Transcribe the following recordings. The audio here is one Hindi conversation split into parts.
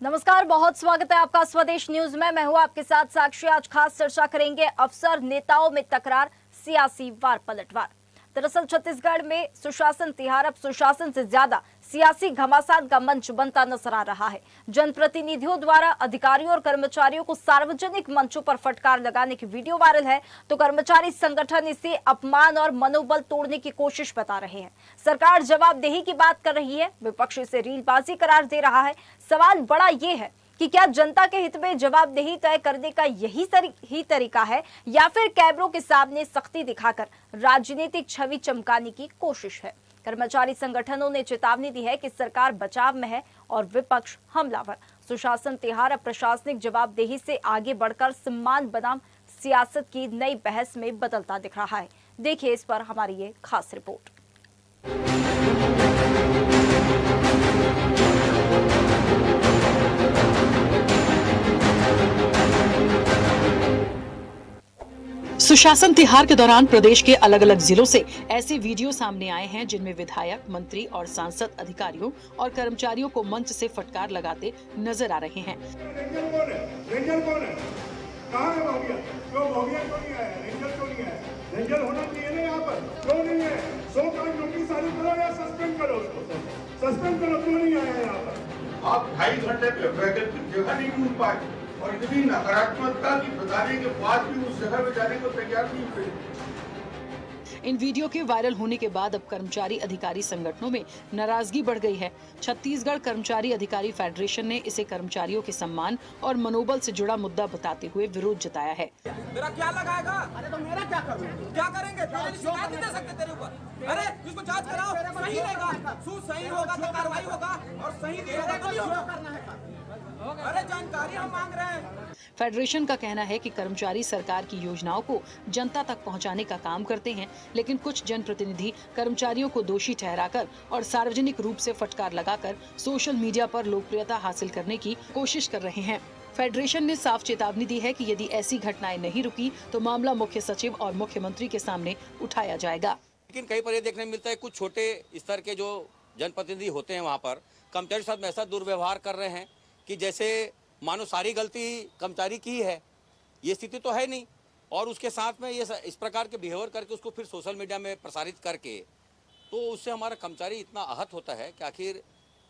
नमस्कार, बहुत स्वागत है आपका स्वदेश न्यूज में। मैं हूं आपके साथ साक्षी। आज खास चर्चा करेंगे अफसर नेताओं में तकरार, सियासी वार पलटवार। दरअसल छत्तीसगढ़ में सुशासन तिहार अब सुशासन से ज्यादा सियासी घमासान का मंच बनता नजर आ रहा है। जनप्रतिनिधियों द्वारा अधिकारियों और कर्मचारियों को सार्वजनिक मंचों पर फटकार लगाने की वीडियो वायरल है, तो कर्मचारी संगठन इसे अपमान और मनोबल तोड़ने की कोशिश बता रहे हैं। सरकार जवाबदेही की बात कर रही है, विपक्ष इसे रीलबाजी करार दे रहा है। सवाल बड़ा ये है कि क्या जनता के हित में जवाबदेही तय करने का यही तरीका है, या फिर कैमरों के सामने सख्ती दिखाकर राजनीतिक छवि चमकाने की कोशिश है। कर्मचारी संगठनों ने चेतावनी दी है कि सरकार बचाव में है और विपक्ष हमलावर। सुशासन तिहार अब प्रशासनिक जवाबदेही से आगे बढ़कर सम्मान बनाम सियासत की नई बहस में बदलता दिख रहा है। देखिए इस पर हमारी ये खास रिपोर्ट। सुशासन तिहार के दौरान प्रदेश के अलग अलग जिलों से ऐसे वीडियो सामने आए हैं जिनमें विधायक, मंत्री और सांसद अधिकारियों और कर्मचारियों को मंच से फटकार लगाते नजर आ रहे हैं। रेंजर कौन है? कहाँ है भौगिया? क्यों भौगिया क्यों नहीं आया? रेंजर क्यों नहीं आया? रेंजर होना चाहिए ना यहाँ पर, क्यों नहीं है? 100 का नोटिस जारी करो या सस्पेंड करो उसको। सस्पेंड करो, क्यों नहीं आया यहाँ पर? आप 2.5 घंटे पे वैकल्पिक जगह नहीं ढूंढ पाए और इतनी नकारात्मकता की बताने के बाद भी उस जगह में जाने को तैयार नहीं हुए। इन वीडियो के वायरल होने के बाद अब कर्मचारी अधिकारी संगठनों में नाराजगी बढ़ गई है। छत्तीसगढ़ कर्मचारी अधिकारी फेडरेशन ने इसे कर्मचारियों के सम्मान और मनोबल से जुड़ा मुद्दा बताते हुए विरोध जताया है। मेरा क्या लगाएगा? अरे तो मेरा क्या करूँगा? क्या करेंगे? शिकायत नहीं दे सकते तेरे ऊपर। अरे इसको जांच कराओ, सही रहेगा, सही होगा तो कार्रवाई होगा और सही नहीं होगा तो नहीं होगा। अरे जानकारी हम मांग रहे हैं। फेडरेशन का कहना है कि कर्मचारी सरकार की योजनाओं को जनता तक पहुंचाने का काम करते हैं, लेकिन कुछ जनप्रतिनिधि कर्मचारियों को दोषी ठहराकर और सार्वजनिक रूप से फटकार लगाकर सोशल मीडिया पर लोकप्रियता हासिल करने की कोशिश कर रहे हैं। फेडरेशन ने साफ चेतावनी दी है कि यदि ऐसी घटनाएं नहीं रुकी तो मामला मुख्य सचिव और मुख्यमंत्री के सामने उठाया जाएगा। लेकिन कहीं पर यह देखने में मिलता है कुछ छोटे स्तर के जो जनप्रतिनिधि होते हैं वहाँ पर कर्मचारी साथ में ऐसा दुर्व्यवहार कर रहे हैं कि जैसे मानो सारी गलती कर्मचारी की है। ये स्थिति तो है नहीं, और उसके साथ में ये इस प्रकार के बिहेवियर करके उसको फिर सोशल मीडिया में प्रसारित करके, तो उससे हमारा कर्मचारी इतना आहत होता है कि आखिर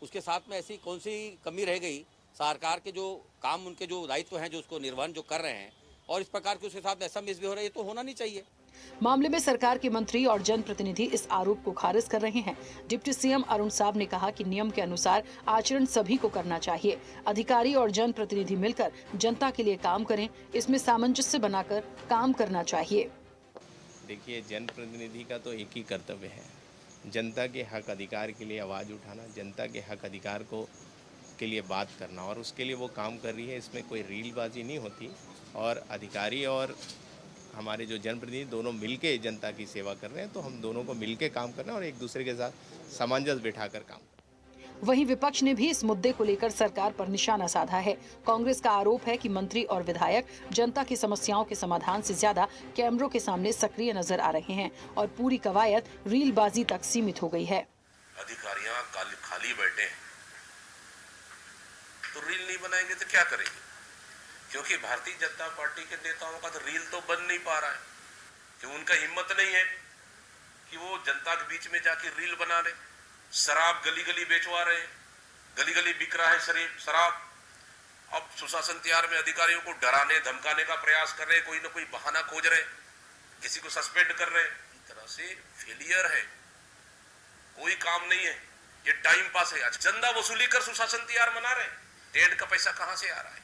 उसके साथ में ऐसी कौन सी कमी रह गई। सरकार के जो काम, उनके जो दायित्व हैं, जो उसको निर्वहन जो कर रहे हैं, और इस प्रकार के उसके साथ ऐसा मिसबिहेव है, ये तो होना नहीं चाहिए। मामले में सरकार के मंत्री और जनप्रतिनिधि इस आरोप को खारिज कर रहे हैं। डिप्टी सीएम अरुण साव ने कहा कि नियम के अनुसार आचरण सभी को करना चाहिए। अधिकारी और जनप्रतिनिधि मिलकर जनता के लिए काम करें, इसमें सामंजस्य बनाकर काम करना चाहिए। देखिए, जनप्रतिनिधि का तो एक ही कर्तव्य है, जनता के हक अधिकार के लिए आवाज़ उठाना, जनता के हक अधिकार को के लिए बात करना, और उसके लिए वो काम कर रही है। इसमें कोई रीलबाजी नहीं होती, और अधिकारी और हमारे जो जनप्रतिनिधि दोनों मिलके जनता की सेवा कर रहे हैं, तो हम दोनों को मिलके काम करना और एक दूसरे के साथ सामंजस्य बिठाकर काम करना। वहीं विपक्ष ने भी इस मुद्दे को लेकर सरकार पर निशाना साधा है। कांग्रेस का आरोप है कि मंत्री और विधायक जनता की समस्याओं के समाधान से ज्यादा कैमरों के सामने सक्रिय नजर आ रहे हैं और पूरी कवायद रीलबाजी तक सीमित हो गई है। अधिकारियां खाली बैठे हैं तो रील नहीं बनाएंगे तो क्या करेंगे? क्योंकि भारतीय जनता पार्टी के नेताओं का तो रील तो बन नहीं पा रहा है, कि उनका हिम्मत नहीं है कि वो जनता के बीच में जाके रील बना रहे। शराब गली गली बेचवा रहे, गली गली बिक रहा है शराब। अब सुशासन तिहार में अधिकारियों को डराने धमकाने का प्रयास कर रहे, कोई ना कोई बहाना खोज रहे, किसी को सस्पेंड कर रहे। इस तरह से फेलियर है, कोई काम नहीं है, ये टाइम पास है। चंदा वसूली कर सुशासन तिहार मना रहे। टेंट का पैसा कहां से आ रहा है?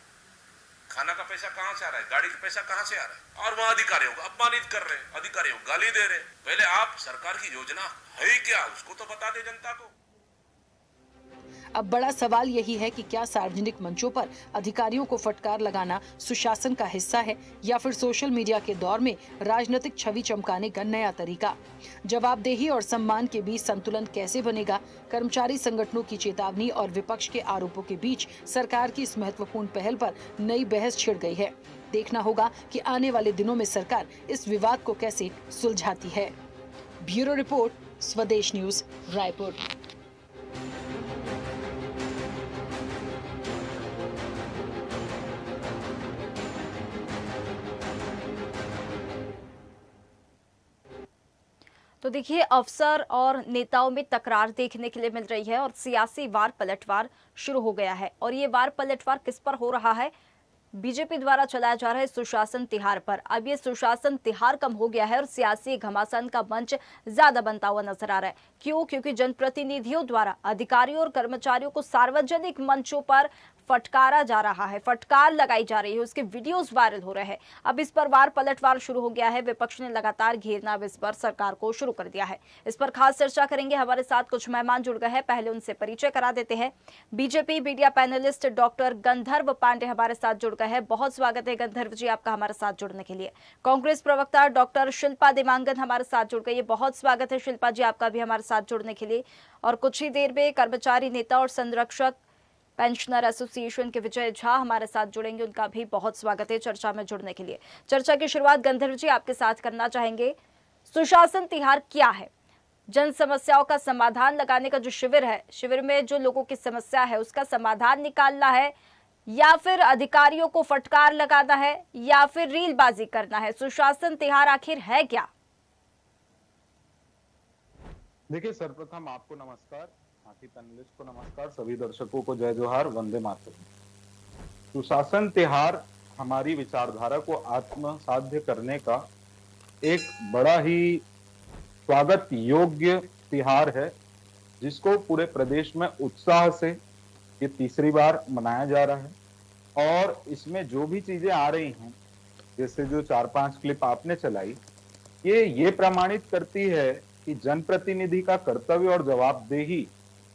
खाना का पैसा कहां से आ रहा है? गाड़ी का पैसा कहां से आ रहा है? और वहां अधिकारियों को अपमानित कर रहे हैं, अधिकारियों को गाली दे रहे हैं। पहले आप सरकार की योजना है क्या, उसको तो बता दे जनता को। अब बड़ा सवाल यही है कि क्या सार्वजनिक मंचों पर अधिकारियों को फटकार लगाना सुशासन का हिस्सा है, या फिर सोशल मीडिया के दौर में राजनीतिक छवि चमकाने का नया तरीका। जवाबदेही और सम्मान के बीच संतुलन कैसे बनेगा? कर्मचारी संगठनों की चेतावनी और विपक्ष के आरोपों के बीच सरकार की इस महत्वपूर्ण पहल पर नई बहस छिड़ गई है। देखना होगा कि आने वाले दिनों में सरकार इस विवाद को कैसे सुलझाती है। ब्यूरो रिपोर्ट, स्वदेश न्यूज, रायपुर। तो देखिए, अफसर और नेताओं में तकरार देखने के लिए मिल रही है और सियासी वार पलटवार शुरू हो गया है। और ये वार पलटवार किस पर हो रहा है? बीजेपी द्वारा चलाया जा रहा है सुशासन तिहार पर। अब ये सुशासन तिहार कम हो गया है और सियासी घमासान का मंच ज्यादा बनता हुआ नजर आ रहा है। क्यों? क्योंकि जनप्रतिनिधियों द्वारा अधिकारियों और कर्मचारियों को सार्वजनिक मंचों पर फटकारा जा रहा है, फटकार लगाई जा रही है, उसके वीडियोस वायरल हो रहे हैं। अब इस पर वार पलटवार शुरू हो गया है। विपक्ष ने लगातार घेरना अब इस पर सरकार को शुरू कर दिया है। इस पर खास चर्चा करेंगे। हमारे साथ कुछ मेहमान जुड़ गए हैं, पहले उनसे परिचय करा देते हैं। बीजेपी मीडिया पैनलिस्ट डॉक्टर गंधर्व पांडे हमारे साथ जुड़ गए हैं। बहुत स्वागत है गंधर्व जी आपका हमारे साथ जुड़ने के लिए। कांग्रेस प्रवक्ता डॉक्टर शिल्पा देवांगन हमारे साथ जुड़ गई है। बहुत स्वागत है शिल्पा जी आपका भी हमारे साथ जुड़ने के लिए। और कुछ ही देर में कर्मचारी नेता और संरक्षक पेंशनर एसोसिएशन के विजय झा हमारे साथ जुड़ेंगे, उनका भी बहुत स्वागत है चर्चा में जुड़ने के लिए। चर्चा की शुरुआत गंधर्व जी आपके साथ करना चाहेंगे। सुशासन तिहार क्या है? जन समस्याओं का समाधान लगाने का जो शिविर है, शिविर में जो लोगों की समस्या है उसका समाधान निकालना है, या फिर अधिकारियों को फटकार लगाना है, या फिर रीलबाजी करना है? सुशासन तिहार आखिर है क्या? देखिए, सर्वप्रथम आपको नमस्कार, साथी पैनलिस्ट को नमस्कार, सभी दर्शकों को जय जोहार, वंदे मातरम। सुशासन तिहार हमारी विचारधारा को आत्मसाध्य करने का एक बड़ा ही स्वागत योग्य तिहार है, जिसको पूरे प्रदेश में उत्साह से ये तीसरी बार मनाया जा रहा है। और इसमें जो भी चीजें आ रही हैं, जैसे जो 4-5 क्लिप आपने चलाई, ये प्रमाणित करती है कि जनप्रतिनिधि का कर्तव्य और जवाबदेही,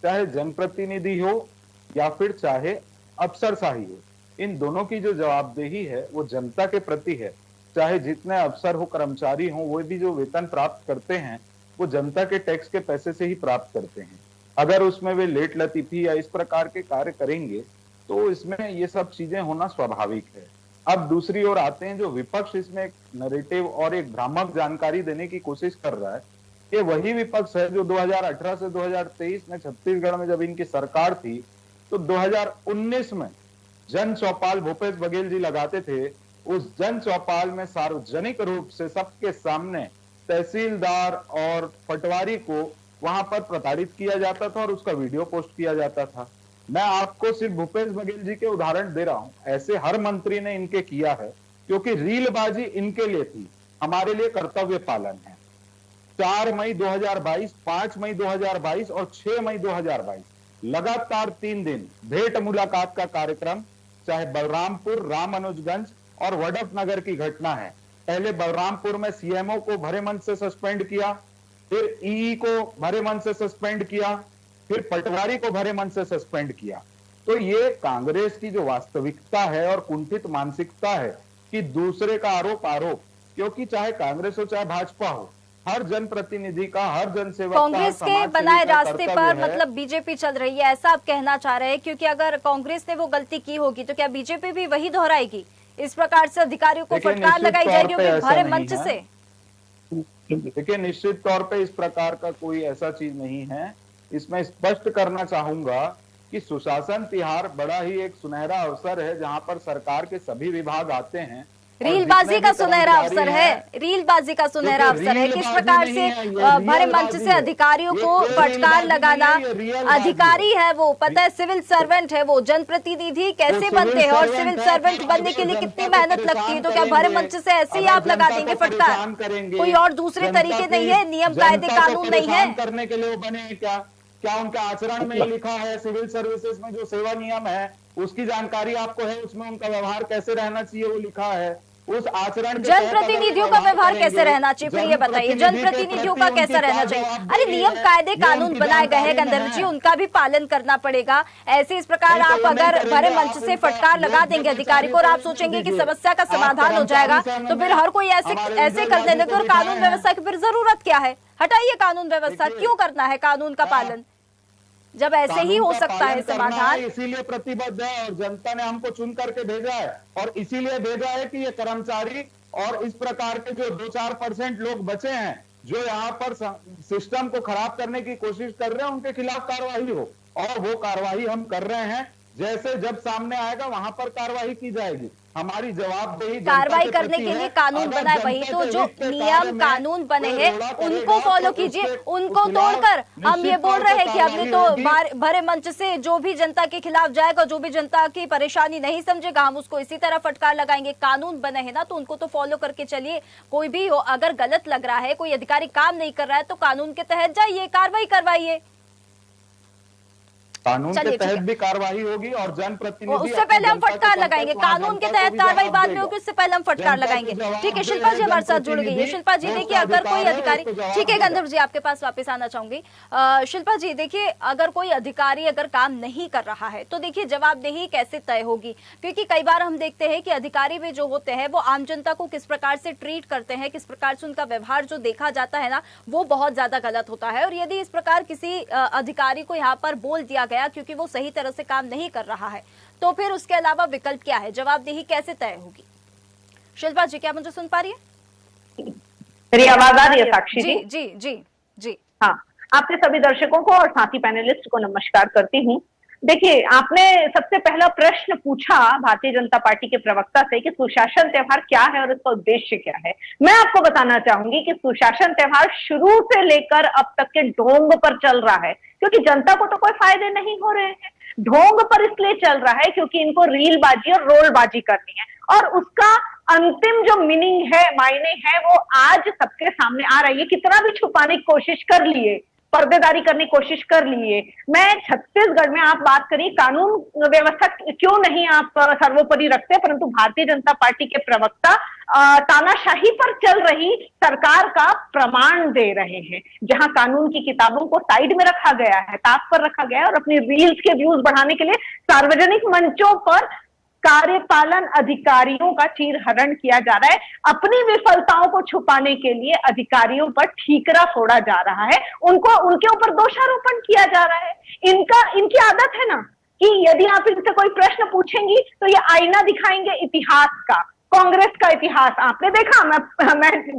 चाहे जनप्रतिनिधि हो या फिर चाहे अफसरशाही हो, इन दोनों की जो जवाबदेही है वो जनता के प्रति है। चाहे जितने अफसर हो, कर्मचारी हो, वो भी जो वेतन प्राप्त करते हैं वो जनता के टैक्स के पैसे से ही प्राप्त करते हैं। अगर उसमें वे लेट लतीफी या इस प्रकार के कार्य करेंगे तो इसमें ये सब चीजें होना स्वाभाविक है। अब दूसरी ओर आते हैं, जो विपक्ष इसमें एक नैरेटिव और एक भ्रामक जानकारी देने की कोशिश कर रहा है। ये वही विपक्ष है जो 2018 से 2023 में छत्तीसगढ़ में जब इनकी सरकार थी तो 2019 में जन चौपाल भूपेश बघेल जी लगाते थे। उस जन चौपाल में सार्वजनिक रूप से सबके सामने तहसीलदार और पटवारी को वहां पर प्रताड़ित किया जाता था और उसका वीडियो पोस्ट किया जाता था। मैं आपको सिर्फ भूपेश बघेल जी के उदाहरण दे रहा हूं, ऐसे हर मंत्री ने इनके किया है, क्योंकि रीलबाजी इनके लिए थी, हमारे लिए कर्तव्य पालन है। 4 मई 2022, 5 मई 2022 और 6 मई 2022 लगातार 3 दिन भेंट मुलाकात का कार्यक्रम, चाहे बलरामपुर, रामानुजगंज और वडक नगर की घटना है। पहले बलरामपुर में सीएमओ को भरे मन से सस्पेंड किया, फिर ईई को भरे मन से सस्पेंड किया, फिर पटवारी को भरे मन से सस्पेंड किया। तो ये कांग्रेस की जो वास्तविकता है और कुंठित मानसिकता है कि दूसरे का आरोप, क्योंकि चाहे कांग्रेस हो चाहे भाजपा हो, हर जनप्रतिनिधि का, हर जनसेवक का, कांग्रेस के बनाए रास्ते पर मतलब बीजेपी चल रही है, ऐसा आप कहना चाह रहे हैं? क्योंकि अगर कांग्रेस ने वो गलती की होगी तो क्या बीजेपी भी वही दोहराएगी? इस प्रकार से अधिकारियों को फटकार लगाई जाएगी भरे मंच से? देखिए, निश्चित तौर पे इस प्रकार का कोई ऐसा चीज नहीं है। इसमें स्पष्ट करना चाहूंगा कि सुशासन तिहार बड़ा ही एक सुनहरा अवसर है, जहां पर सरकार के सभी विभाग आते हैं। रीलबाजी का सुनहरा अवसर है, रीलबाजी का सुनहरा अवसर है। किस प्रकार से भरे मंच से अधिकारियों को फटकार लगाना? अधिकारी है वो, पता है सिविल सर्वेंट है वो, जनप्रतिनिधि कैसे बनते हैं और सिविल सर्वेंट बनने के लिए कितनी मेहनत लगती है? तो क्या भरे मंच से ऐसे ही आप लगा देंगे फटकार? कोई और दूसरे तरीके नहीं है? नियम कायदे कानून नहीं है करने के लिए वो बने? क्या उनके आचरण में लिखा है? सिविल सर्विसेज में जो सेवा नियम है उसकी जानकारी आपको है? उसमें उनका व्यवहार कैसे रहना चाहिए वो लिखा है? उस आचरण जनप्रतिनिधियों का व्यवहार कैसे रहना चाहिए, फिर ये बताइए, जनप्रतिनिधियों का कैसा रहना चाहिए? अरे नियम कायदे कानून बनाए गए हैं गंधर्व जी, उनका भी पालन करना पड़ेगा। ऐसे इस प्रकार आप अगर भरे मंच से फटकार लगा देंगे अधिकारी को और आप सोचेंगे कि समस्या का समाधान हो जाएगा, तो फिर हर कोई ऐसे कर देने को, और कानून व्यवस्था की फिर जरूरत क्या है? हटाइए कानून व्यवस्था, क्यों करना है कानून का पालन जब ऐसे ही हो सकता है समाधान? इसीलिए प्रतिबद्ध है और जनता ने हमको चुन करके भेजा है, और इसीलिए भेजा है कि ये कर्मचारी और इस प्रकार के जो 2-4% लोग बचे हैं जो यहाँ पर सिस्टम को खराब करने की कोशिश कर रहे हैं, उनके खिलाफ कार्रवाई हो। और वो कार्रवाई हम कर रहे हैं। जैसे जब सामने आएगा वहां पर कार्रवाई की जाएगी। हमारी जवाबदेही कार्रवाई करने के लिए कानून बना है, वही तो जो नियम कानून बने हैं उनको फॉलो कीजिए, उनको तोड़कर हम ये बोल रहे हैं कि हमने तो भरे मंच से जो भी जनता के खिलाफ जाएगा, जो भी जनता की परेशानी नहीं समझेगा, हम उसको इसी तरह फटकार लगाएंगे। कानून बने हैं ना, तो उनको तो फॉलो करके चलिए। कोई भी हो, अगर गलत लग रहा है, कोई अधिकारी काम नहीं कर रहा है, तो कानून के तहत जाइए, कार्रवाई करवाइए। कानून के तहत भी कार्रवाई होगी और जनप्रतिनिधि उससे पहले हम फटकार लगाएंगे। कानून के तहत कार्रवाई बाद में होगी, उससे पहले हम फटकार लगाएंगे। ठीक है, शिल्पा जी हमारे साथ जुड़ गई है। शिल्पा जी देखिए, अगर कोई अधिकारी, ठीक है गंधर्व जी आपके पास वापस आना चाहूंगी। शिल्पा जी देखिए, अगर कोई अधिकारी अगर काम नहीं कर रहा है तो देखिए जवाबदेही कैसे तय होगी, क्योंकि कई बार हम देखते हैं कि अधिकारी भी जो होते हैं वो आम जनता को किस प्रकार से ट्रीट करते हैं, किस प्रकार से उनका व्यवहार जो देखा जाता है ना, वो बहुत ज्यादा गलत होता है। और यदि इस प्रकार किसी अधिकारी को यहाँ पर बोल दिया गया क्योंकि वो सही तरह से काम नहीं कर रहा है, तो फिर उसके अलावा विकल्प क्या है, जवाबदेही कैसे तय होगी? शिल्पा जी क्या मुझे सुन पा रही है? मेरी आवाज आ रही है साक्षी जी? जी जी जी। हाँ, आपके सभी दर्शकों को और साथी पैनलिस्ट को नमस्कार करती हूँ। देखिए, आपने सबसे पहला प्रश्न पूछा भारतीय जनता पार्टी के प्रवक्ता से कि सुशासन त्योहार क्या है और इसका उद्देश्य क्या है। मैं आपको बताना चाहूंगी कि सुशासन त्योहार शुरू से लेकर अब तक के ढोंग पर चल रहा है, क्योंकि जनता को तो कोई फायदे नहीं हो रहे हैं। ढोंग पर इसलिए चल रहा है क्योंकि इनको रीलबाजी और रोलबाजी करनी है, और उसका अंतिम जो मीनिंग है, मायने है, वो आज सबके सामने आ रही है। कितना भी छुपाने की कोशिश कर लिए, पर्देदारी करने की कोशिश कर लिए। मैं छत्तीसगढ़ में, आप बात करिए कानून व्यवस्था क्यों नहीं आप सर्वोपरि रखते, परंतु भारतीय जनता पार्टी के प्रवक्ता तानाशाही पर चल रही सरकार का प्रमाण दे रहे हैं, जहां कानून की किताबों को साइड में रखा गया है, ताक पर रखा गया है, और अपनी रील्स के व्यूज बढ़ाने के लिए सार्वजनिक मंचों पर कार्यपालन अधिकारियों का चीरहरण किया जा रहा है। अपनी विफलताओं को छुपाने के लिए अधिकारियों पर ठीकरा फोड़ा जा रहा है, उनके ऊपर दोषारोपण किया जा रहा है। इनकी आदत है ना कि यदि आप इनसे कोई प्रश्न पूछेंगी तो ये आईना दिखाएंगे इतिहास का, कांग्रेस का इतिहास। आपने देखा, मैं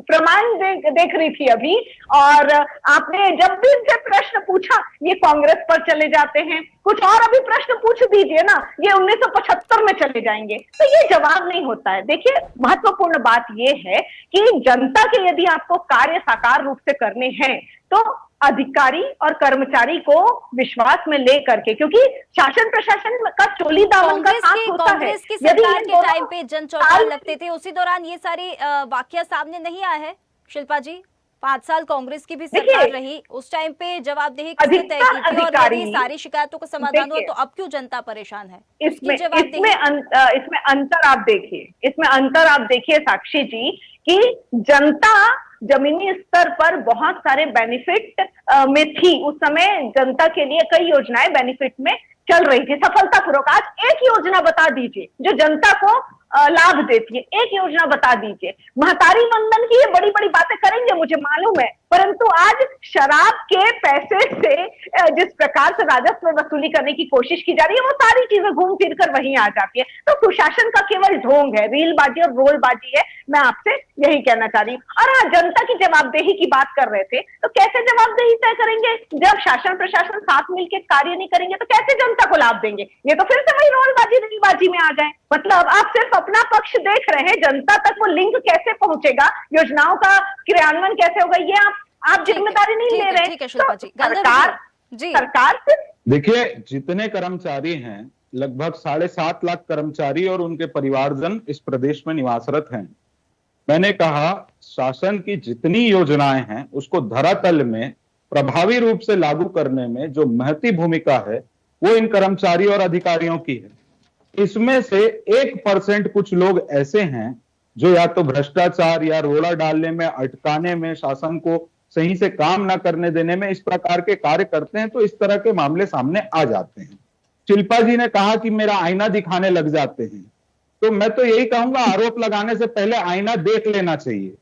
प्रमाण देख रही थी अभी, और आपने जब भी इनसे प्रश्न पूछा ये कांग्रेस पर चले जाते हैं। कुछ और अभी प्रश्न पूछ दीजिए ना, ये 1975 में चले जाएंगे, तो ये जवाब नहीं होता है। देखिए, महत्वपूर्ण बात ये है कि जनता के यदि आपको कार्य साकार रूप से करने हैं तो अधिकारी और कर्मचारी को विश्वास में ले करके, क्योंकि शासन प्रशासन का चोली दामन का साथ होता है। कांग्रेस की सरकार के टाइम पे जन चौपाल लगते थे, उसी दौरान ये सारी वाकया सामने नहीं आया है शिल्पा जी? 5 साल कांग्रेस की भी सरकार रही, उस टाइम पे जवाबदेही किसने तय की थी, और यदि सारी शिकायतों का समाधान हुआ तो अब क्यों जनता परेशान है? इसमें अंतर आप देखिए साक्षी जी, कि जनता जमीनी स्तर पर बहुत सारे बेनिफिट में थी। उस समय जनता के लिए कई योजनाएं बेनिफिट में चल रही थी सफलतापूर्वक। आज एक योजना बता दीजिए जो जनता को लाभ देती है, एक योजना बता दीजिए। महतारी वंदन की ये बड़ी बड़ी बातें करेंगे, मुझे मालूम है, परंतु आज शराब के पैसे से जिस प्रकार से राजस्व वसूली करने की कोशिश की जा रही है, वो सारी चीजें घूम फिर कर वहीं आ जाती है। तो सुशासन का केवल ढोंग है, रीलबाजी और रोलबाजी है। मैं आपसे यही कहना चाह रही हूँ। और हाँ, जनता की जवाबदेही की बात कर रहे थे, तो कैसे जवाबदेही तय करेंगे जब शासन प्रशासन साथ मिलकर कार्य नहीं करेंगे? तो कैसे जनता को लाभ देंगे? ये तो फिर से वही रोलबाजी रीलबाजी में आ जाए। मतलब आप सिर्फ अपना पक्ष देख रहे हैं, जनता तक वो लिंक कैसे पहुंचेगा, योजनाओं का क्रियान्वयन कैसे होगा, ये आप जिम्मेदारी नहीं ले रहे। तो सरकार से देखिए, जितने कर्मचारी हैं, लगभग 7.5 लाख कर्मचारी और उनके परिवारजन इस प्रदेश में निवासरत हैं। मैंने कहा, शासन की जितनी योजनाएं हैं उसको धरातल में प्रभावी रूप से लागू करने में जो महती भूमिका है वो इन कर्मचारी और अधिकारियों की है। इसमें से 1% कुछ लोग ऐसे हैं जो या तो भ्रष्टाचार या रोड़ा डालने में, अटकाने में, शासन को सही से काम न करने देने में इस प्रकार के कार्य करते हैं, तो इस तरह के मामले सामने आ जाते हैं। शिल्पा जी ने कहा कि मेरा आईना दिखाने लग जाते हैं, तो मैं तो यही कहूंगा, आरोप लगाने से पहले आईना देख लेना चाहिए।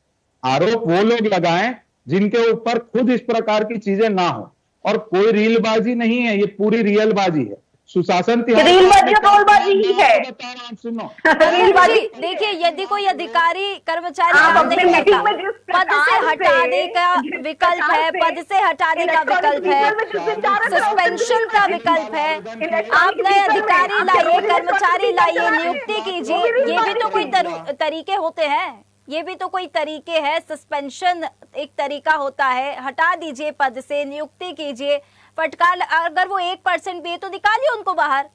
आरोप वो लोग लगाएं जिनके ऊपर खुद इस प्रकार की चीजें ना हो। और कोई रीलबाजी नहीं है, ये पूरी रियलबाजी है। सुशासन रीलबाजी और रोलबाजी ही है। बता रहा हूं, सुनो। जी, देखिए यदि कोई अधिकारी कर्मचारी काम नहीं करता, पद से हटाने का विकल्प है, पद से हटाने का विकल्प है, सस्पेंशन का विकल्प है। आप नए अधिकारी लाइए, कर्मचारी लाइए, नियुक्ति कीजिए, ये भी तो कोई तरीके होते हैं, ये भी तो कोई तरीके हैं। सस्पेंशन एक तरीका होता है, हटा दीजिए पद से, नियुक्ति कीजिए, फटकार। अगर वो 1% भी है तो निकालिए उनको बाहर,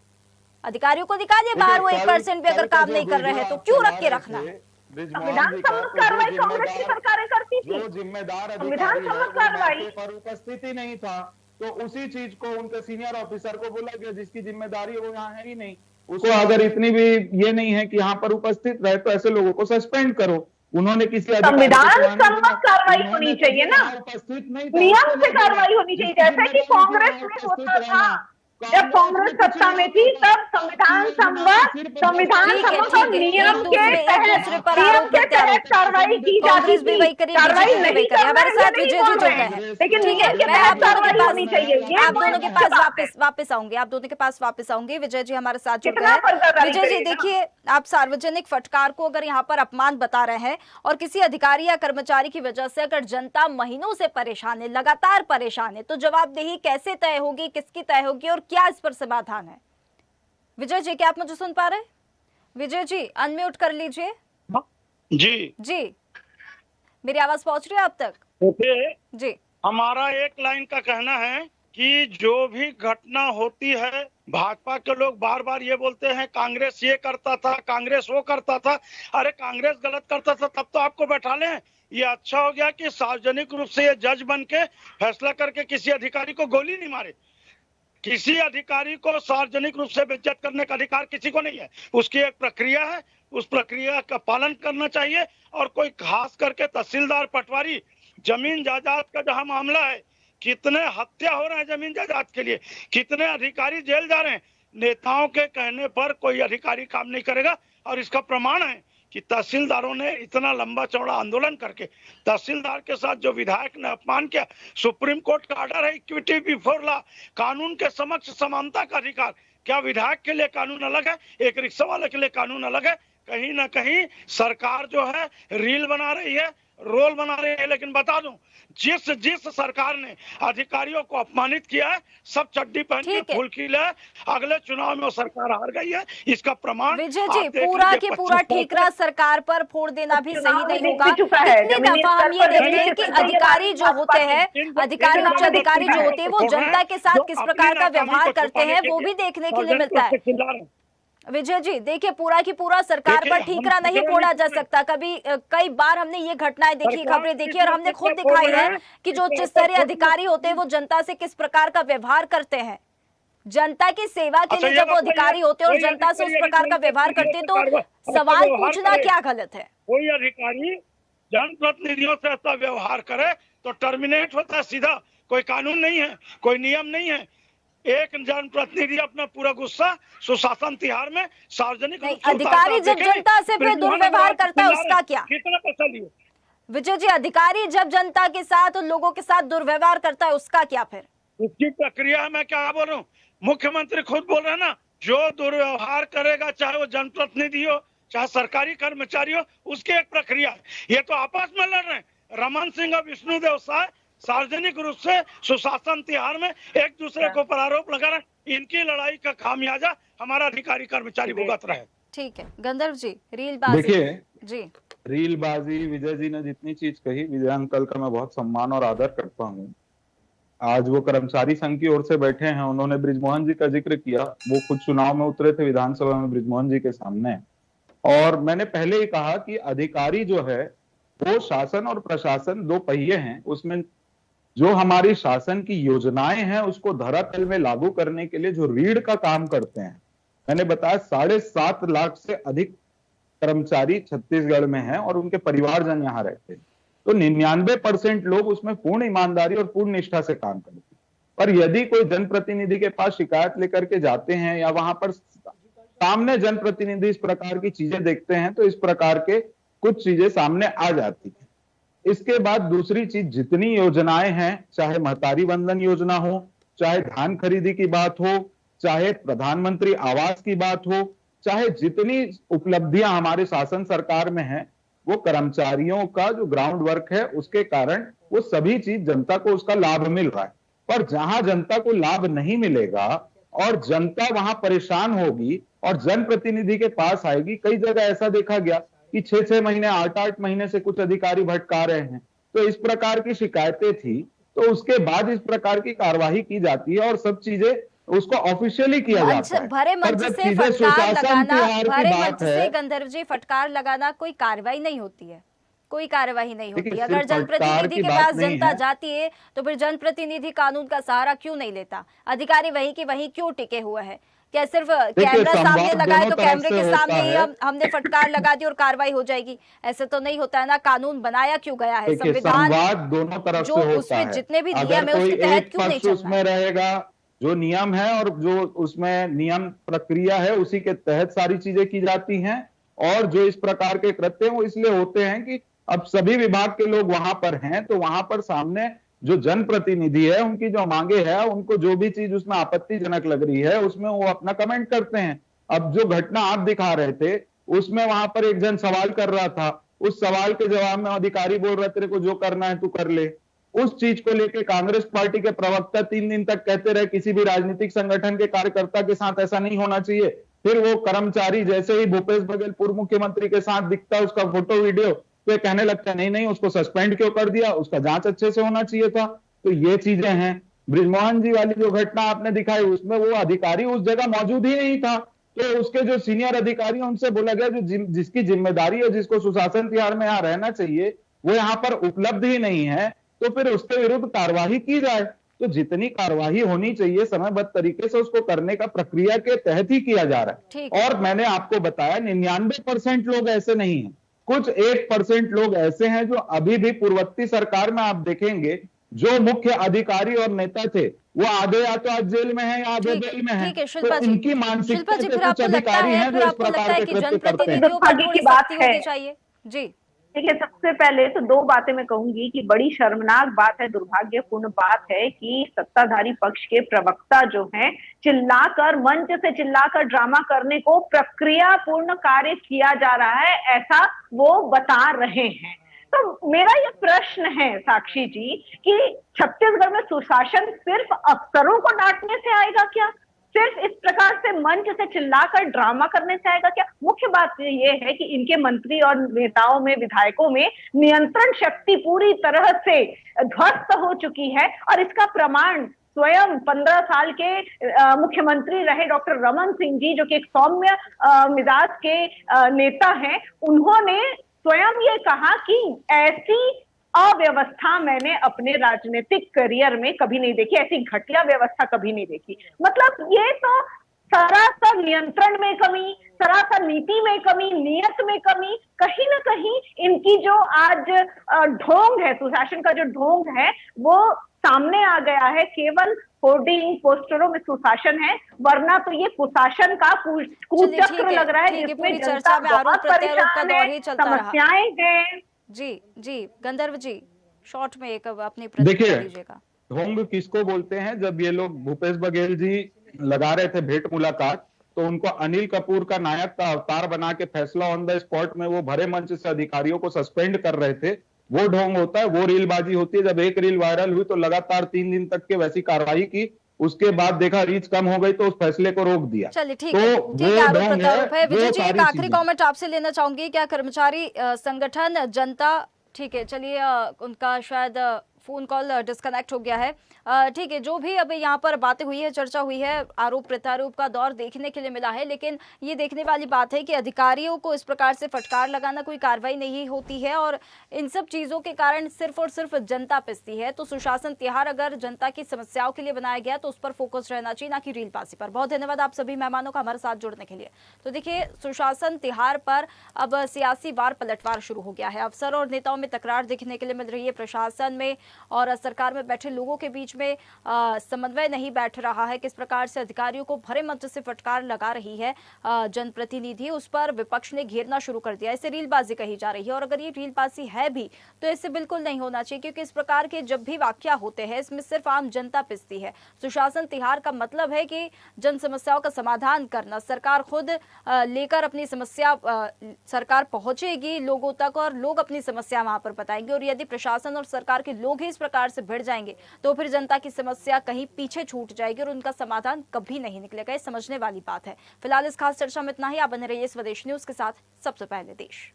अधिकारियों को निकालिए बाहर। वो 1% भी अगर काम नहीं कर रहे हैं तो क्यों रख के रखना है? संविधान सम्मत कार्रवाई कांग्रेस की सरकारें करती थी। जो जिम्मेदार संविधान सम्मत कार्रवाई पर उपस्थित ही नहीं था, तो उसी चीज को उनके सीनियर ऑफिसर को बोला गया जिसकी जिम्मेदारी वो यहाँ है ही नहीं। उसको अगर इतनी भी ये नहीं है कि यहाँ पर उपस्थित रहे तो ऐसे लोगों को सस्पेंड करो। उन्होंने किसी संविधान सम्मत कार्रवाई होनी चाहिए ना, उपस्थित नहीं, नियम से कार्रवाई होनी चाहिए। जैसे कि कांग्रेस में होता था, जब कांग्रेस सत्ता में थी तब संविधान सम्मत और नियम के तहत कार्रवाई की जाती थी, कार्रवाई नहीं हमारे साथ विजय जी जुड़ गए हैं। लेकिन ठीक है, नियम के मैं तहत आप दोनों कार्रवाई के होनी चाहिए। पास, आप दोनों के पास वापस आऊंगी, आप दोनों के पास वापस आऊंगी। विजय जी हमारे साथ जुड़ गए हैं। विजय जी देखिए, आप सार्वजनिक फटकार को अगर यहाँ पर अपमान बता रहे हैं और किसी अधिकारी या कर्मचारी की वजह से अगर जनता महीनों से परेशान है, लगातार परेशान है, तो जवाबदेही कैसे तय होगी, किसकी तय होगी और क्या इस पर समाधान है? विजय जी, क्या आप मुझे सुन पा रहे हैं? विजय जी अनम्यूट कर लीजिए। जी, मेरी आवाज पहुंच रही है आप तक? देखिए, जी, हमारा एक लाइन का कहना है कि जो भी घटना होती है, भाजपा के लोग बार बार ये बोलते हैं कांग्रेस ये करता था, कांग्रेस वो करता था। अरे कांग्रेस गलत करता था तब तो आपको बैठा लें। ये अच्छा हो गया कि सार्वजनिक रूप से ये जज बन के फैसला करके किसी अधिकारी को गोली नहीं मारे। किसी अधिकारी को सार्वजनिक रूप से बेइज्जत करने का अधिकार किसी को नहीं है। उसकी एक प्रक्रिया है, उस प्रक्रिया का पालन करना चाहिए। और कोई खास करके तहसीलदार, पटवारी, जमीन जायदाद का जहां मामला है, कितने हत्या हो रहे हैं जमीन जायदाद के लिए, कितने अधिकारी जेल जा रहे हैं। नेताओं के कहने पर कोई अधिकारी काम नहीं करेगा। और इसका प्रमाण है कि तहसीलदारों ने इतना लंबा चौड़ा आंदोलन करके तहसीलदार के साथ जो विधायक ने अपमान किया। सुप्रीम कोर्ट का ऑर्डर है, इक्विटी बिफोर लॉ, कानून के समक्ष समानता का अधिकार। क्या विधायक के लिए कानून अलग है, एक रिक्शा वाले के लिए कानून अलग है? कहीं ना कहीं सरकार जो है रील बना रही है, रोल बना रही है। लेकिन बता दूं, जिस सरकार ने अधिकारियों को अपमानित किया है, सब चड्डी पहन के फूल खिले, अगले चुनाव में वो सरकार हार गई है। इसका प्रमाण विजय जी, पूरा की पूरा ठीकरा सरकार पर फोड़ देना भी सही नहीं होगा। कितनी दफा हम ये देखते हैं कि अधिकारी जो होते हैं, अधिकारी, उच्च अधिकारी जो होते हैं, वो जनता के साथ किस प्रकार का व्यवहार करते हैं वो भी देखने के लिए मिलता है। विजय जी देखिए, पूरा की पूरा सरकार पर ठीकरा नहीं फोड़ा जा सकता। कई बार हमने ये घटनाएं देखी, खबरें देखी और हमने खुद दिखाई है कि जो उच्च स्तरीय अधिकारी होते हैं वो जनता से किस प्रकार का व्यवहार करते हैं। जनता की सेवा के लिए जब वो अधिकारी होते हैं और जनता से उस प्रकार का व्यवहार करते हैं तो सवाल पूछना क्या गलत है? कोई अधिकारी जनप्रतिनिधियों से ऐसा व्यवहार करे तो टर्मिनेट होता है सीधा। कोई कानून नहीं है, कोई नियम नहीं है। एक जनप्रतिनिधि अपना पूरा गुस्सा सुशासन तिहार में सार्वजनिक अधिकारी जब जनता से फिर दुर्व्यवहार करता है उसका क्या? कितना पैसा लिए? विजय जी, अधिकारी जब जनता के साथ और लोगों के साथ दुर्व्यवहार करता है उसका क्या? फिर उसकी प्रक्रिया है। मैं क्या बोल रहा हूँ, मुख्यमंत्री खुद बोल रहे हैं ना, जो दुर्व्यवहार करेगा चाहे वो जनप्रतिनिधि हो चाहे सरकारी कर्मचारी हो, उसकी एक प्रक्रिया है। ये तो आपस में लड़ रहे हैं। रमन सिंह और विष्णुदेव साय सार्वजनिक रूप से सुशासन तिहार में एक दूसरे को पर आरोप लगा रहे हैं। इनकी लड़ाई का खामियाजा हमारा अधिकारी कर्मचारी भुगत रहे। ठीक है गंधर्व जी, रीलबाजी। देखिए जी, रीलबाजी, विजय जी ने जितनी चीज कही, विजय अंकल का मैं बहुत सम्मान और आदर करता हूँ। आज वो कर्मचारी संघ की ओर से बैठे हैं, उन्होंने बृजमोहन जी का जिक्र किया। वो खुद चुनाव में उतरे थे विधानसभा में बृजमोहन जी के सामने। और मैंने पहले ही कहा कि अधिकारी जो है वो शासन और प्रशासन दो पहिए हैं। उसमें जो हमारी शासन की योजनाएं हैं उसको धरातल में लागू करने के लिए जो रीढ़ का काम करते हैं, मैंने बताया 7.5 लाख से अधिक कर्मचारी छत्तीसगढ़ में हैं और उनके परिवारजन यहाँ रहते हैं। तो 99% लोग उसमें पूर्ण ईमानदारी और पूर्ण निष्ठा से काम करते हैं। पर यदि कोई जनप्रतिनिधि के पास शिकायत लेकर के जाते हैं या वहां पर सामने जनप्रतिनिधि इस प्रकार की चीजें देखते हैं तो इस प्रकार के कुछ चीजें सामने आ जाती हैं। इसके बाद दूसरी चीज, जितनी योजनाएं हैं, चाहे महतारी वंदन योजना हो, चाहे धान खरीदी की बात हो, चाहे प्रधानमंत्री आवास की बात हो, चाहे जितनी उपलब्धियां हमारे शासन सरकार में हैं, वो कर्मचारियों का जो ग्राउंड वर्क है उसके कारण वो सभी चीज जनता को उसका लाभ मिल रहा है। पर जहां जनता को लाभ नहीं मिलेगा और जनता वहां परेशान होगी और जनप्रतिनिधि के पास आएगी, कई जगह ऐसा देखा गया कि 6-6 महीने 8-8 महीने से कुछ अधिकारी भटका रहे हैं, तो इस प्रकार की शिकायतें थी, तो उसके बाद इस प्रकार की कार्यवाही की जाती है और सब चीजें उसको ऑफिशियली किया मंच जाता है। भरे पर मंच जब से सीधे फटकार सुशासन लगाना, तिहार की भरे बात मंच से है, गंधर्व जी फटकार लगाना कोई कार्रवाई नहीं होती है, कोई कार्रवाई नहीं होती। देखिए, अगर सिर्फ फटकार जनप्रतिनिधि की के बात पास नहीं जनता है। जाती है तो फिर जनप्रतिनिधि कानून का सहारा क्यों नहीं लेता? अधिकारी वहीं के वहीं क्यों टिके हुए हैं? क्या सिर्फ कैमरा सामने संवाद लगाए दोनों तो तरफ कैमरे से के होता सामने ही है। हमने फटकार लगा दी और कार्रवाई हो जाएगी? ऐसे तो नहीं होता है ना। कानून बनाया क्यों गया है? देखिए, संविधान संवाद दोनों तरफ जो से होता उसमें है। जितने भी अगर नियम है कोई उसके तहत एक क्यों नहीं पक्ष चलना उसमें है? रहेगा, जो नियम है और जो उसमें नियम प्रक्रिया है उसी के तहत सारी चीजें की जाती हैं, और जो इस प्रकार के कृत्य हैं वो इसलिए होते हैं कि अब सभी विभाग के लोग वहां पर हैं, तो वहां पर सामने जो जनप्रतिनिधि है उनकी जो मांगे है, उनको जो भी चीज उसमें आपत्तिजनक लग रही है उसमें वो अपना कमेंट करते हैं। अब जो घटना आप दिखा रहे थे उसमें वहां पर एक जन सवाल कर रहा था, उस सवाल के जवाब में अधिकारी बोल रहे तेरे को जो करना है तू कर ले। उस चीज को लेकर कांग्रेस पार्टी के प्रवक्ता 3 दिन तक कहते रहे किसी भी राजनीतिक संगठन के कार्यकर्ता के साथ ऐसा नहीं होना चाहिए। फिर वो कर्मचारी जैसे ही भूपेश बघेल पूर्व मुख्यमंत्री के साथ दिखता उसका फोटो वीडियो, तो ये कहने लगता है नहीं नहीं उसको सस्पेंड क्यों कर दिया, उसका जांच अच्छे से होना चाहिए था। तो ये चीजें हैं। ब्रिजमोहन जी वाली जो घटना आपने दिखाई उसमें वो अधिकारी उस जगह मौजूद ही नहीं था, तो उसके जो सीनियर अधिकारी हैं उनसे बोला गया जो जिसकी जिम्मेदारी है, जिसको सुशासन तिहार में यहाँ रहना चाहिए, वो यहाँ पर उपलब्ध ही नहीं है, तो फिर उसके विरुद्ध कार्यवाही की जाए। तो जितनी कार्यवाही होनी चाहिए समयबद्ध तरीके से उसको करने का प्रक्रिया के तहत ही किया जा रहा है। और मैंने आपको बताया 99% लोग ऐसे नहीं है, कुछ 1% लोग ऐसे हैं जो अभी भी पूर्ववर्ती सरकार में आप देखेंगे जो मुख्य अधिकारी और नेता थे वो आधे या तो आज जेल में है या आधे जेल में है। ठीक है तो शिल्पा जी, इनकी मानसिकता फिर के कुछ आपको लगता अधिकारी है हैं जो इस प्रकार के कि कृत्य करते हैं। जनप्रतिनिधियों पर दुर्भाग्य थोड़ी की बात सख्ती होनी है। चाहिए? जी देखिए, सबसे पहले तो 2 बातें मैं कहूंगी कि बड़ी शर्मनाक बात है, दुर्भाग्यपूर्ण बात है कि सत्ताधारी पक्ष के प्रवक्ता जो हैं चिल्लाकर, मंच से चिल्लाकर ड्रामा करने को प्रक्रिया पूर्ण कार्य किया जा रहा है ऐसा वो बता रहे हैं। तो मेरा ये प्रश्न है साक्षी जी कि छत्तीसगढ़ में सुशासन सिर्फ अफसरों को डांटने से आएगा क्या? सिर्फ इस प्रकार से मंच से चिल्लाकर ड्रामा करने से आएगा क्या? मुख्य बात ये है कि इनके मंत्री और नेताओं में, विधायकों में नियंत्रण शक्ति पूरी तरह से ध्वस्त हो चुकी है, और इसका प्रमाण स्वयं 15 साल के मुख्यमंत्री रहे डॉक्टर रमन सिंह जी, जो कि एक सौम्य मिजाज के नेता हैं, उन्होंने स्वयं ये कहा कि ऐसी अव्यवस्था मैंने अपने राजनीतिक करियर में कभी नहीं देखी, ऐसी घटिया व्यवस्था कभी नहीं देखी। मतलब ये तो सरासर नियंत्रण में कमी, सरासर नीति में कमी, नियत में कमी, कहीं ना कहीं इनकी जो आज ढोंग है, सुशासन का जो ढोंग है वो सामने आ गया है। केवल होर्डिंग पोस्टरों में सुशासन है, वरना तो ये कुशासन का कुचक्र लग रहा है जिसमें जनता बहुत परेशान है, समस्याएं हैं। जी गंधर्व जी, शॉर्ट में एक अपनी प्रतिक्रिया दीजिएगा। ढोंग किसको बोलते हैं? जब ये लोग भूपेश बघेल जी लगा रहे थे भेंट मुलाकात, तो उनको अनिल कपूर का नायक का अवतार बना के फैसला ऑन द स्पॉट में वो भरे मंच से अधिकारियों को सस्पेंड कर रहे थे, वो ढोंग होता है, वो रीलबाजी होती है। जब एक रील वायरल हुई तो लगातार 3 दिन तक के वैसी कार्रवाई की, उसके बाद देखा रीच कम हो गई तो उस फैसले को रोक दिया। चलिए ठीक तो है, आरोप प्रत्यारोप है। विजय जी, एक आखिरी कमेंट आपसे लेना चाहूंगी। क्या कर्मचारी संगठन जनता, ठीक है चलिए उनका शायद फोन कॉल डिस्कनेक्ट हो गया है, ठीक है, जो भी अभी यहाँ पर बातें हुई है, चर्चा हुई है, आरोप प्रत्यारोप का दौर देखने के लिए मिला है, लेकिन ये देखने वाली बात है कि अधिकारियों को इस प्रकार से फटकार लगाना कोई कार्रवाई नहीं होती है, और इन सब चीज़ों के कारण सिर्फ और सिर्फ जनता पिसती है। तो सुशासन तिहार अगर जनता की समस्याओं के लिए बनाया गया तो उस पर फोकस रहना चाहिए, ना कि रीलबाजी पर। बहुत धन्यवाद आप सभी मेहमानों का हमारे साथ जुड़ने के लिए। तो देखिए, सुशासन तिहार पर अब सियासी वार पलटवार शुरू हो गया है। अफसर और नेताओं में तकरार देखने के लिए मिल रही है, प्रशासन में और सरकार में बैठे लोगों के बीच में समन्वय नहीं बैठ रहा है, किस प्रकार से अधिकारियों को भरे मंच से फटकार लगा रही है जनप्रतिनिधि, उस पर विपक्ष ने घेरना शुरू कर दिया। इसे रीलबाजी कही जा रही है और अगर ये रीलबाजी है भी तो इसे बिल्कुल नहीं होना चाहिए, क्योंकि इस प्रकार के जब भी वाकया होते हैं इसमें सिर्फ आम जनता पिसती है। सुशासन तिहार का मतलब है कि जन समस्याओं का समाधान करना, सरकार खुद लेकर अपनी समस्या सरकार पहुंचेगी लोगों तक और लोग अपनी समस्या वहां पर बताएंगे। और यदि प्रशासन और सरकार के लोग ही इस प्रकार से भिड़ जाएंगे तो फिर जनता की समस्या कहीं पीछे छूट जाएगी और उनका समाधान कभी नहीं निकलेगा। ये समझने वाली बात है। फिलहाल इस खास चर्चा में इतना ही। आप बने रहिए स्वदेश न्यूज के साथ, सबसे पहले देश।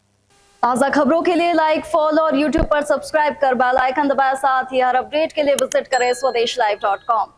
ताज़ा खबरों के लिए लाइक, फॉलो और यूट्यूब पर सब्सक्राइब कर बेल आइकन दबाएं। साथ ही हर अपडेट के लिए विजिट करें स्वदेशलाइव.com।